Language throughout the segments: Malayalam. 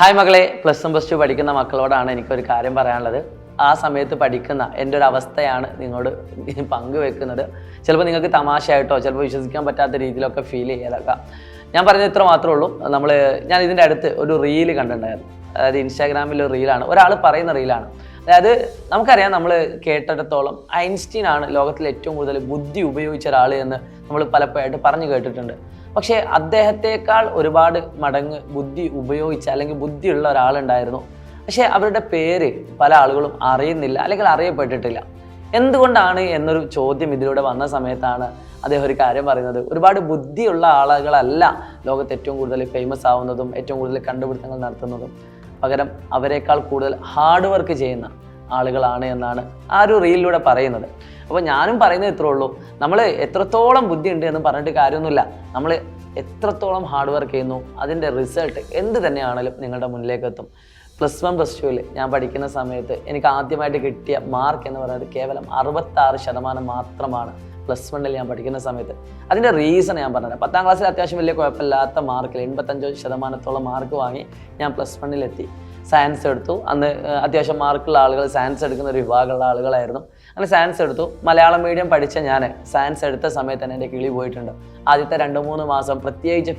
ഹായ് മകളെ, +1 +2 പഠിക്കുന്ന മക്കളോടാണ് എനിക്കൊരു കാര്യം പറയാനുള്ളത്. ആ സമയത്ത് പഠിക്കുന്ന എൻ്റെ ഒരു അവസ്ഥയാണ് നിങ്ങളോട് പങ്കുവെക്കുന്നത്. ചിലപ്പോൾ നിങ്ങൾക്ക് തമാശയായിട്ടോ ചിലപ്പോൾ വിശ്വസിക്കാൻ പറ്റാത്ത രീതിയിലൊക്കെ ഫീൽ ചെയ്തേക്കാം. ഞാൻ പറഞ്ഞത് ഇത്ര മാത്രമേ ഉള്ളൂ. ഞാൻ ഇതിൻ്റെ അടുത്ത് ഒരു റീല് കണ്ടിട്ടുണ്ടായിരുന്നു. അതായത് ഇൻസ്റ്റാഗ്രാമിൽ ഒരു റീലാണ്, ഒരാൾ പറയുന്ന റീലാണ്. അതായത് നമുക്കറിയാം, നമ്മൾ കേട്ടിടത്തോളം ഐൻസ്റ്റീൻ ആണ് ലോകത്തിൽ ഏറ്റവും കൂടുതൽ ബുദ്ധി ഉപയോഗിച്ച ഒരാൾ എന്ന് നമ്മൾ പലപ്പോഴായിട്ട് പറഞ്ഞു കേട്ടിട്ടുണ്ട്. പക്ഷേ അദ്ദേഹത്തെക്കാൾ ഒരുപാട് മടങ്ങ് ബുദ്ധി ഉപയോഗിച്ച അല്ലെങ്കിൽ ബുദ്ധിയുള്ള ഒരാളുണ്ടായിരുന്നു. പക്ഷേ അവരുടെ പേര് പല ആളുകളും അറിയുന്നില്ല അല്ലെങ്കിൽ അറിയപ്പെട്ടിട്ടില്ല. എന്തുകൊണ്ടാണ് എന്നൊരു ചോദ്യം ഇതിലൂടെ വന്ന സമയത്താണ് അദ്ദേഹം ഒരു കാര്യം പറയുന്നത്. ഒരുപാട് ബുദ്ധിയുള്ള ആളുകളല്ല ലോകത്ത് ഏറ്റവും കൂടുതൽ ഫേമസ് ആവുന്നതും ഏറ്റവും കൂടുതൽ കണ്ടുപിടുത്തങ്ങൾ നടത്തുന്നതും. പകരം അവരെക്കാൾ കൂടുതൽ ഹാർഡ് വർക്ക് ചെയ്യുന്ന ആളുകളാണ് എന്നാണ് ആ ഒരു റീലിലൂടെ പറയുന്നത്. അപ്പോൾ ഞാനും പറയുന്നത് ഇത്രേ ഉള്ളൂ, നമ്മൾ എത്രത്തോളം ബുദ്ധി ഉണ്ട് എന്ന് പറഞ്ഞിട്ട് കാര്യമൊന്നുമില്ല. നമ്മൾ എത്രത്തോളം ഹാർഡ് വർക്ക് ചെയ്യുന്നു അതിൻ്റെ റിസൾട്ട് എന്ത് തന്നെയാണെങ്കിലും നിങ്ങളുടെ മുന്നിലേക്ക് എത്തും. +1 +2 ഞാൻ പഠിക്കുന്ന സമയത്ത് എനിക്ക് ആദ്യമായിട്ട് കിട്ടിയ മാർക്ക് എന്ന് പറയുന്നത് കേവലം 66% മാത്രമാണ്. +1 ഞാൻ പഠിക്കുന്ന സമയത്ത് അതിൻ്റെ റീസൺ ഞാൻ പറഞ്ഞുതരാം. 10ാം ക്ലാസ്സിൽ അത്യാവശ്യം വലിയ കുഴപ്പമില്ലാത്ത മാർക്കിൽ 85% മാർക്ക് വാങ്ങി ഞാൻ +1 സയൻസ് എടുത്തു. അന്ന് അത്യാവശ്യം മാർക്കുള്ള ആളുകൾ സയൻസ് എടുക്കുന്ന ഒരു വിഭാഗമുള്ള ആളുകളായിരുന്നു. അങ്ങനെ സയൻസ് എടുത്തു. മലയാളം മീഡിയം പഠിച്ച ഞാൻ സയൻസ് എടുത്ത സമയത്ത് തന്നെ എൻ്റെ കിളി പോയിട്ടുണ്ട്. ആദ്യത്തെ 2-3 മാസം പ്രത്യേകിച്ച്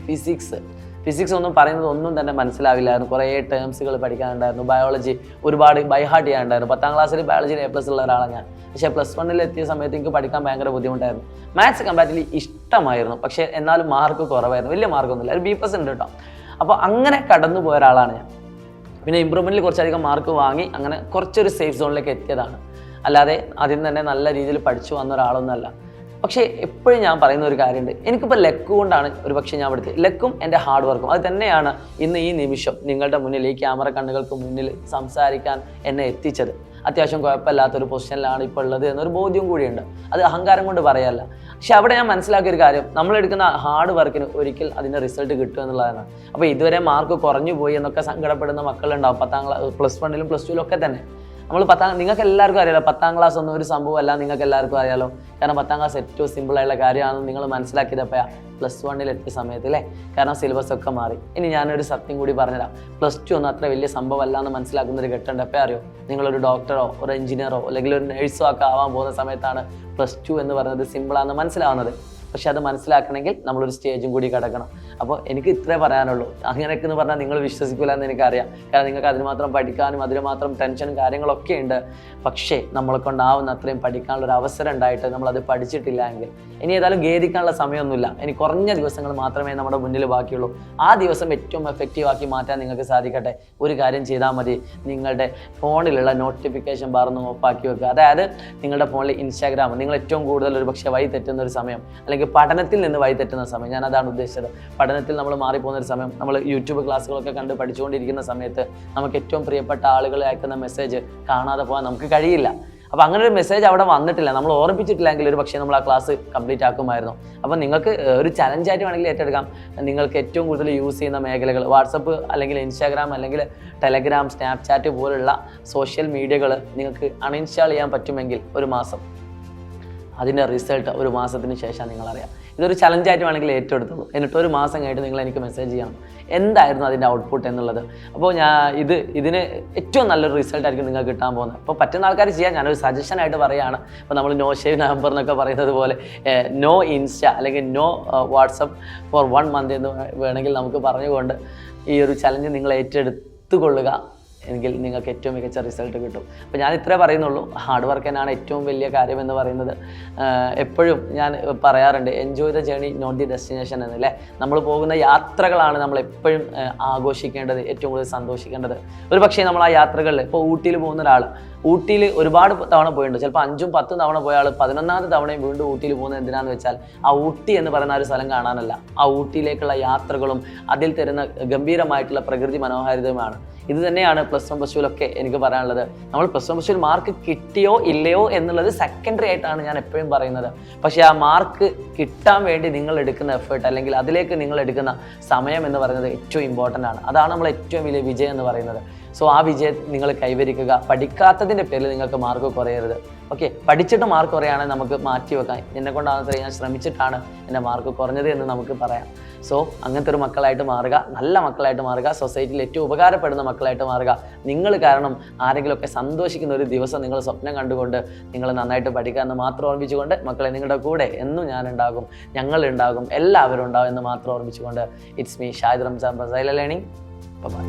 ഫിസിക്സ് ഒന്നും പറയുന്നത് ഒന്നും തന്നെ മനസ്സിലാവില്ലായിരുന്നു. കുറേ ടേംസുകൾ പഠിക്കാനുണ്ടായിരുന്നു. ബയോളജി ഒരുപാട് ബൈഹാർട്ട് ചെയ്യാനുണ്ടായിരുന്നു. 10ാം ക്ലാസ്സിൽ ബയോളജിയിൽ A+ ഉള്ള ഒരാളാണ് ഞാൻ. പക്ഷേ +1 എത്തിയ സമയത്ത് എനിക്ക് പഠിക്കാൻ ഭയങ്കര ബുദ്ധിമുട്ടായിരുന്നു. മാത്സ് കമ്പാരിറ്റീവ്ലി ഇഷ്ടമായിരുന്നു, പക്ഷേ എന്നാലും മാർക്ക് കുറവായിരുന്നു. വലിയ മാർക്കൊന്നുമില്ല, ഒരു B+ ഉണ്ട് കേട്ടോ. അപ്പോൾ അങ്ങനെ കടന്നു പോയ ഒരാളാണ് ഞാൻ. പിന്നെ ഇമ്പ്രൂവ്മെൻറ്റിൽ കുറച്ചധികം മാർക്ക് വാങ്ങി അങ്ങനെ കുറച്ചൊരു സേഫ് സോണിലേക്ക് എത്തിയതാണ്. അല്ലാതെ അതിൽ തന്നെ നല്ല രീതിയിൽ പഠിച്ചു വന്ന ഒരാളൊന്നുമല്ല. പക്ഷേ എപ്പോഴും ഞാൻ പറയുന്ന ഒരു കാര്യമുണ്ട്, എനിക്കിപ്പോൾ ലക്ക് കൊണ്ടാണ് ഒരു പക്ഷേ ഞാൻ പഠിച്ചത്. ലക്കും എൻ്റെ ഹാർഡ് വർക്കും അത് തന്നെയാണ് ഇന്ന് ഈ നിമിഷം നിങ്ങളുടെ മുന്നിൽ, ഈ ക്യാമറ കണ്ണുകൾക്ക് മുന്നിൽ സംസാരിക്കാൻ എന്നെ എത്തിച്ചത്. അത്യാവശ്യം കുഴപ്പമില്ലാത്തൊരു പൊസിഷനിലാണ് ഇപ്പോൾ ഉള്ളത് എന്നൊരു ബോധ്യം കൂടിയുണ്ട്. അത് അഹങ്കാരം കൊണ്ട് പറയല്ല. പക്ഷെ അവിടെ ഞാൻ മനസ്സിലാക്കിയൊരു കാര്യം, നമ്മളെടുക്കുന്ന ഹാർഡ് വർക്കിന് ഒരിക്കൽ അതിൻ്റെ റിസൾട്ട് കിട്ടും എന്നുള്ളതാണ്. അപ്പോൾ ഇതുവരെ മാർക്ക് കുറഞ്ഞു പോയി എന്നൊക്കെ സങ്കടപ്പെടുന്ന മക്കളുണ്ടാവും. 10ാം ക്ലാസ് +1 +2 ഒക്കെ തന്നെ. നമ്മൾ നിങ്ങൾക്ക് എല്ലാവർക്കും അറിയാലോ, 10ാം ക്ലാസ് ഒന്നും ഒരു സംഭവമല്ല, നിങ്ങൾക്ക് എല്ലാവർക്കും അറിയാലോ. കാരണം 10ാം ക്ലാസ് ഏറ്റവും സിമ്പിളായുള്ള കാര്യമാണെന്ന് നിങ്ങൾ മനസ്സിലാക്കിയതപ്പോൾ +1 എത്തിയ സമയത്ത് അല്ലേ. കാരണം സിലബസ് ഒക്കെ മാറി. ഇനി ഞാനൊരു സത്യം കൂടി പറഞ്ഞുതരാം, +2 ഒന്നും അത്ര വലിയ സംഭവമല്ല എന്ന് മനസ്സിലാക്കുന്നൊരു ഘട്ടമുണ്ട്. എപ്പോൾ അറിയോ, നിങ്ങളൊരു ഡോക്ടറോ ഒരു എഞ്ചിനീയറോ അല്ലെങ്കിൽ ഒരു നഴ്സോ ഒക്കെ ആവാൻ പോകുന്ന സമയത്താണ് +2 എന്ന് പറയുന്നത് സിമ്പിളാണെന്ന് മനസ്സിലാവുന്നത്. പക്ഷെ അത് മനസ്സിലാക്കണമെങ്കിൽ നമ്മളൊരു സ്റ്റേജും കൂടി കിടക്കണം. അപ്പോൾ എനിക്ക് ഇത്രേ പറയാനുള്ളൂ. അങ്ങനെയൊക്കെ എന്ന് പറഞ്ഞാൽ നിങ്ങൾ വിശ്വസിക്കില്ല എന്ന് എനിക്കറിയാം. കാരണം നിങ്ങൾക്ക് അതിന് മാത്രം പഠിക്കാനും അതിന് മാത്രം ടെൻഷനും കാര്യങ്ങളൊക്കെ ഉണ്ട്. പക്ഷേ നമ്മളെ കൊണ്ടാവുന്ന അത്രയും പഠിക്കാനുള്ളൊരു അവസരം ഉണ്ടായിട്ട് നമ്മളത് പഠിച്ചിട്ടില്ല എങ്കിൽ ഇനി ഏതായാലും ഖേദിക്കാനുള്ള സമയമൊന്നുമില്ല. ഇനി കുറഞ്ഞ ദിവസങ്ങൾ മാത്രമേ നമ്മുടെ മുന്നിൽ ബാക്കിയുള്ളൂ. ആ ദിവസം ഏറ്റവും എഫക്റ്റീവാക്കി മാറ്റാൻ നിങ്ങൾക്ക് സാധിക്കട്ടെ. ഒരു കാര്യം ചെയ്താൽ മതി, നിങ്ങളുടെ ഫോണിലുള്ള നോട്ടിഫിക്കേഷൻ ബാർ ഒന്ന് ഓഫാക്കി വെക്കുക. അതായത് നിങ്ങളുടെ ഫോണിൽ ഇൻസ്റ്റാഗ്രാം നിങ്ങൾ ഏറ്റവും കൂടുതൽ ഒരു പക്ഷേ വഴി തെറ്റുന്ന ഒരു സമയം, അല്ലെങ്കിൽ പഠനത്തിൽ നിന്ന് വഴി തെറ്റുന്ന സമയം, ഞാൻ അതാണ് ഉദ്ദേശിച്ചത്. പഠനത്തിൽ നമ്മൾ മാറിപ്പോകുന്നൊരു സമയം, നമ്മൾ യൂട്യൂബ് ക്ലാസ്സുകളൊക്കെ കണ്ട് പഠിച്ചുകൊണ്ടിരിക്കുന്ന സമയത്ത് നമുക്ക് ഏറ്റവും പ്രിയപ്പെട്ട ആളുകൾ അയക്കുന്ന മെസ്സേജ് കാണാതെ പോകാൻ നമുക്ക് കഴിയില്ല. അപ്പോൾ അങ്ങനെ ഒരു മെസ്സേജ് അവിടെ വന്നിട്ടില്ല, നമ്മൾ ഓർമ്മിപ്പിച്ചിട്ടില്ലെങ്കിൽ ഒരു പക്ഷേ നമ്മൾ ആ ക്ലാസ് കംപ്ലീറ്റ് ആക്കുമായിരുന്നു. അപ്പോൾ നിങ്ങൾക്ക് ഒരു ചലഞ്ചായിട്ട് വേണമെങ്കിൽ ഏറ്റെടുക്കാം. നിങ്ങൾക്ക് ഏറ്റവും കൂടുതൽ യൂസ് ചെയ്യുന്ന മേഖലകൾ വാട്സപ്പ് അല്ലെങ്കിൽ ഇൻസ്റ്റാഗ്രാം അല്ലെങ്കിൽ ടെലഗ്രാം, സ്നാപ്ചാറ്റ് പോലുള്ള സോഷ്യൽ മീഡിയകൾ നിങ്ങൾക്ക് അൺഇൻസ്റ്റാൾ ചെയ്യാൻ പറ്റുമെങ്കിൽ ഒരു മാസം, അതിൻ്റെ റിസൾട്ട് ഒരു മാസത്തിന് ശേഷം നിങ്ങളറിയാം. ഇതൊരു ചലഞ്ചായിട്ട് വേണമെങ്കിൽ ഏറ്റെടുത്തുള്ളൂ. എന്നിട്ട് ഒരു മാസം കഴിഞ്ഞിട്ട് നിങ്ങൾ എനിക്ക് മെസ്സേജ് ചെയ്യണം എന്തായിരുന്നു അതിൻ്റെ ഔട്ട്പുട്ട് എന്നുള്ളത്. അപ്പോൾ ഇതിന് ഏറ്റവും നല്ലൊരു റിസൾട്ടായിരിക്കും നിങ്ങൾക്ക് കിട്ടാൻ പോകുന്നത്. അപ്പോൾ പറ്റുന്ന ആൾക്കാർ ചെയ്യാൻ ഞാനൊരു സജഷനായിട്ട് പറയുകയാണ്. അപ്പോൾ നമ്മൾ നോ ഷേവ് നവംബർ എന്നൊക്കെ പറയുന്നത് പോലെ നോ ഇൻസ്റ്റ അല്ലെങ്കിൽ നോ വാട്സപ്പ് ഫോർ 1 month എന്ന് വേണമെങ്കിൽ നമുക്ക് പറഞ്ഞുകൊണ്ട് ഈ ഒരു ചലഞ്ച് നിങ്ങൾ ഏറ്റെടുത്തുകൊള്ളുക. എങ്കിൽ നിങ്ങൾക്ക് ഏറ്റവും മികച്ച റിസൾട്ട് കിട്ടും. അപ്പോൾ ഞാൻ ഇത്രേ പറയുന്നുള്ളൂ, ഹാർഡ് വർക്ക് തന്നെയാണ് ഏറ്റവും വലിയ കാര്യം എന്ന് പറയുന്നത്. എപ്പോഴും ഞാൻ പറയാറുണ്ട്, enjoy the journey not the destination എന്നല്ലേ. നമ്മൾ പോകുന്ന യാത്രകളാണ് നമ്മൾ എപ്പോഴും ആഘോഷിക്കേണ്ടത്, ഏറ്റവും കൂടുതൽ സന്തോഷിക്കേണ്ടത്. ഒരു പക്ഷേ നമ്മൾ ആ യാത്രകളിൽ, ഇപ്പോൾ ഊട്ടിയിൽ പോകുന്ന ഒരാൾ, ഊട്ടിയിൽ ഒരുപാട് തവണ പോയിട്ടുണ്ട്, ചിലപ്പോൾ 5-10 തവണ പോയ ആൾ 11ാമത്തെ തവണയും വീണ്ടും ഊട്ടിയിൽ പോകുന്നത് എന്തിനാന്ന് വെച്ചാൽ ആ ഊട്ടി എന്ന് പറയുന്ന ഒരു സ്ഥലം കാണാനല്ല, ആ ഊട്ടിയിലേക്കുള്ള യാത്രകളും അതിൽ തരുന്ന ഗംഭീരമായിട്ടുള്ള പ്രകൃതി മനോഹാരിതയുമാണ്. ഇത് തന്നെയാണ് +1 +2 എനിക്ക് പറയാനുള്ളത്. നമ്മൾ +1 +2 മാർക്ക് കിട്ടിയോ ഇല്ലയോ എന്നുള്ളത് സെക്കൻഡറി ആയിട്ടാണ് ഞാൻ എപ്പോഴും പറയുന്നത്. പക്ഷേ ആ മാർക്ക് കിട്ടാൻ വേണ്ടി നിങ്ങൾ എടുക്കുന്ന എഫേർട്ട് അല്ലെങ്കിൽ അതിലേക്ക് നിങ്ങൾ എടുക്കുന്ന സമയം എന്ന് പറയുന്നത് ഏറ്റവും ഇമ്പോർട്ടൻ്റ് ആണ്. അതാണ് നമ്മൾ ഏറ്റവും വലിയ വിജയം എന്ന് പറയുന്നത്. സോ ആ വിജയം നിങ്ങൾ കൈവരിക്കുക. പഠിക്കാത്തതിൻ്റെ പേരിൽ നിങ്ങൾക്ക് മാർക്ക് കുറയരുത്. ഓക്കെ, പഠിച്ചിട്ട് മാർക്ക് കുറയുകയാണെങ്കിൽ നമുക്ക് മാറ്റി വെക്കാം. എന്നെ കൊണ്ടാണ് ഞാൻ ശ്രമിച്ചിട്ടാണ് എൻ്റെ മാർക്ക് കുറഞ്ഞത് എന്ന് നമുക്ക് പറയാം. സോ അങ്ങനത്തെ ഒരു മക്കളായിട്ട് മാറുക, നല്ല മക്കളായിട്ട് മാറുക, സൊസൈറ്റിയിൽ ഏറ്റവും ഉപകാരപ്പെടുന്ന മക്കളായിട്ട് മാറുക. നിങ്ങൾ കാരണം ആരെങ്കിലുമൊക്കെ സന്തോഷിക്കുന്ന ഒരു ദിവസം നിങ്ങൾ സ്വപ്നം കണ്ടുകൊണ്ട് നിങ്ങൾ നന്നായിട്ട് പഠിക്കുക എന്ന് മാത്രം ഓർമ്മിച്ചുകൊണ്ട്, മക്കളെ നിങ്ങളുടെ കൂടെ എന്നും ഞാനുണ്ടാകും, ഞങ്ങളുണ്ടാകും, എല്ലാവരും ഉണ്ടാകും എന്ന് മാത്രം ഓർമ്മിച്ചുകൊണ്ട്, it's me Shahid Ramzan, silent learning. By.